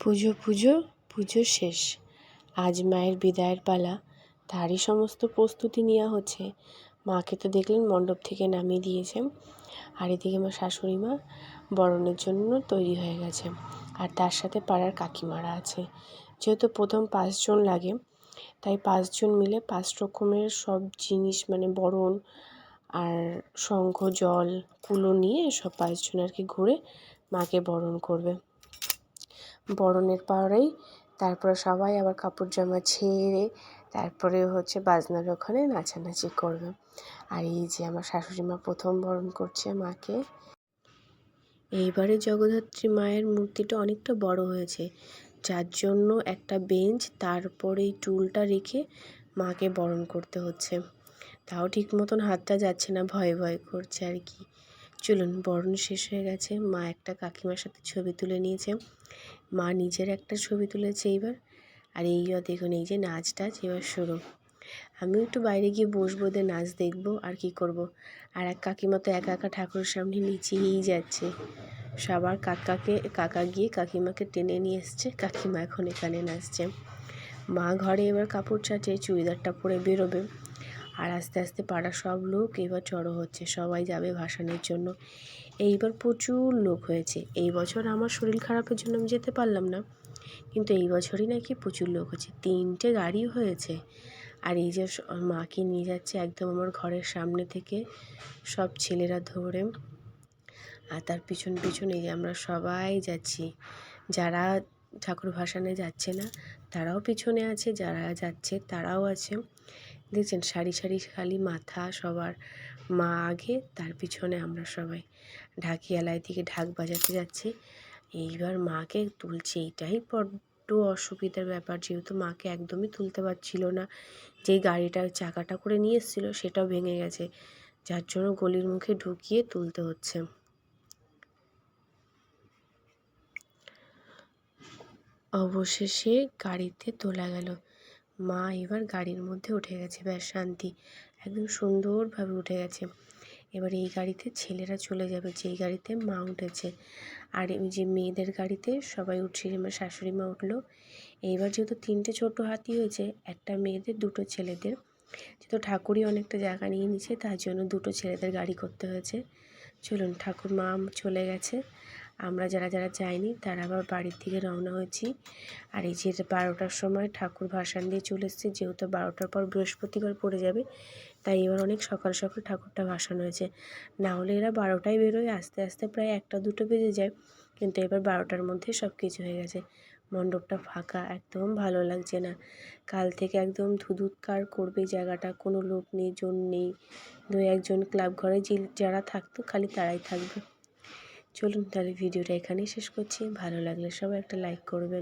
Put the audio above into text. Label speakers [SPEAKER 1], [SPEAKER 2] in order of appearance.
[SPEAKER 1] পুজো পুজো পুজো শেষ, আজ মায়ের বিদায়ের পালা। তারই সমস্ত প্রস্তুতি নেওয়া হচ্ছে। মাকে তো দেখলেন মণ্ডপ থেকে নামিয়ে দিয়েছে, আর এদিকে আমার শাশুড়ি মা বরণের জন্য তৈরি হয়ে গেছে, আর তার সাথে পাড়ার কাকিমারা আছে। যেহেতু প্রথম 5 জন লাগে, তাই 5 জন মিলে 5 রকমের সব জিনিস মানে বরণ আর শঙ্খ জল কুলো নিয়ে সব 5 জন আর কি ঘুরে মাকে বরণ করবে। বরণের পরেই তারপরে সবাই আবার কাপড় জামা ছেড়ে তারপরে হচ্ছে বাজনার ওখানে নাচানাচি করবে। আর এই যে আমার শাশুড়ি মা প্রথম বরণ করছে মাকে। এইবারে জগদ্ধাত্রী মায়ের মূর্তিটা অনেকটা বড় হয়েছে, যার জন্য একটা বেঞ্চ তারপরেই টুলটা রেখে মাকে বরণ করতে হচ্ছে। তাও ঠিক মতন হাতটা যাচ্ছে না, ভয় ভয় করছে আর কি। চলুন, বরণ শেষ হয়ে গেছে। মা একটা কাকিমার সাথে ছবি তুলে নিয়েছে, মা নিজের একটা ছবি তুলেছে এইবার। আর এইবার দেখুন, এই যে নাচ টাচ এবার শুরু। আমিও একটু বাইরে গিয়ে বসবো, দিয়ে নাচ দেখবো আর কি করব। আর এক কাকিমা তো একা একা ঠাকুরের সামনে নিচেই যাচ্ছে। সবার কাকা গিয়ে কাকিমাকে টেনে নিয়ে এসছে, কাকিমা এখন এখানে নাচছে। মা ঘরে এবার কাপড় ছাড়ছে, চুড়িদারটা পরে বেরোবে। আর আস্তে আস্তে পাড়ার সব লোক এবার জড়ো হচ্ছে, সবাই যাবে ভাসানের জন্য। এইবার প্রচুর লোক হয়েছে। এই বছর আমার শরীর খারাপের জন্য আমি যেতে পারলাম না, কিন্তু এই বছরই নাকি প্রচুর লোক হচ্ছে, 3টে গাড়ি হয়েছে। আর এই যে মাকে নিয়ে যাচ্ছে একদম আমার ঘরের সামনে থেকে সব ছেলেরা ধরে, আর তার পিছন পিছন এই যে আমরা সবাই যাচ্ছি। যারা ঠাকুর ভাসানে যাচ্ছে না তারাও পিছনে আছে, যারা যাচ্ছে তারাও আছে। দেখছেন সারি সারি খালি মাথা সবার, মা আগে, তার পিছনে আমরা সবাই। ঢাকিয়ালায় থেকে ঢাক বাজাতে যাচ্ছি। এইবার মাকে তুলছি, এইটাই বড্ড অসুবিধার ব্যাপার, যেহেতু মাকে একদমই তুলতে পারছিল না। যেই গাড়িটা চাকাটা করে নিয়ে এসেছিলো সেটাও ভেঙে গেছে, যার জন্য গলির মুখে ঢুকিয়ে তুলতে হচ্ছে। অবশেষে গাড়িতে তোলা গেল। মা এবার গাড়ির মধ্যে উঠে গেছে, ব্যাস শান্তি, একদম সুন্দরভাবে উঠে গেছে। এবার এই গাড়িতে ছেলেরা চলে যাবে, যেই গাড়িতে মা উঠেছে। আর এই যে মেয়েদের গাড়িতে সবাই উঠছে, আমার শাশুড়ি মা উঠলো। এইবার যেহেতু 3টে ছোটো হাতি হয়েছে, একটা মেয়েদের 2টো ছেলেদের, যেহেতু ঠাকুরই অনেকটা জায়গা নিয়ে নিচ্ছে তার জন্য 2টো ছেলেদের গাড়ি করতে হয়েছে। চলুন, ঠাকুর মা চলে গেছে, আমরা যারা যারা যাইনি তারা আবার বাড়ির দিকে রওনা হয়েছি। আর এই যে 12টার সময় ঠাকুর ভাসান দিয়ে চলে এসেছে, যেহেতু 12টার পর বৃহস্পতিবার পড়ে যাবে, তাই এবার অনেক সকাল সকাল ঠাকুরটা ভাসানো হয়েছে। না হলে এরা 12টায় বেরোয়, আস্তে আস্তে প্রায় 1টা 2টো বেজে যায়, কিন্তু এবার 12টার মধ্যে সব কিছু হয়ে গেছে। মণ্ডপটা ফাঁকা, একদম ভালো লাগছে না। কাল থেকে একদম ধুধুৎকার করবে জায়গাটা, কোনো লোক নেই, জন নেই। 2-1জন ক্লাব ঘরে যারা থাকতো খালি তারাই থাকবে। চলুন তাহলে ভিডিওটা এখানেই শেষ করছি। ভালো লাগলে সবাই একটা লাইক করবেন।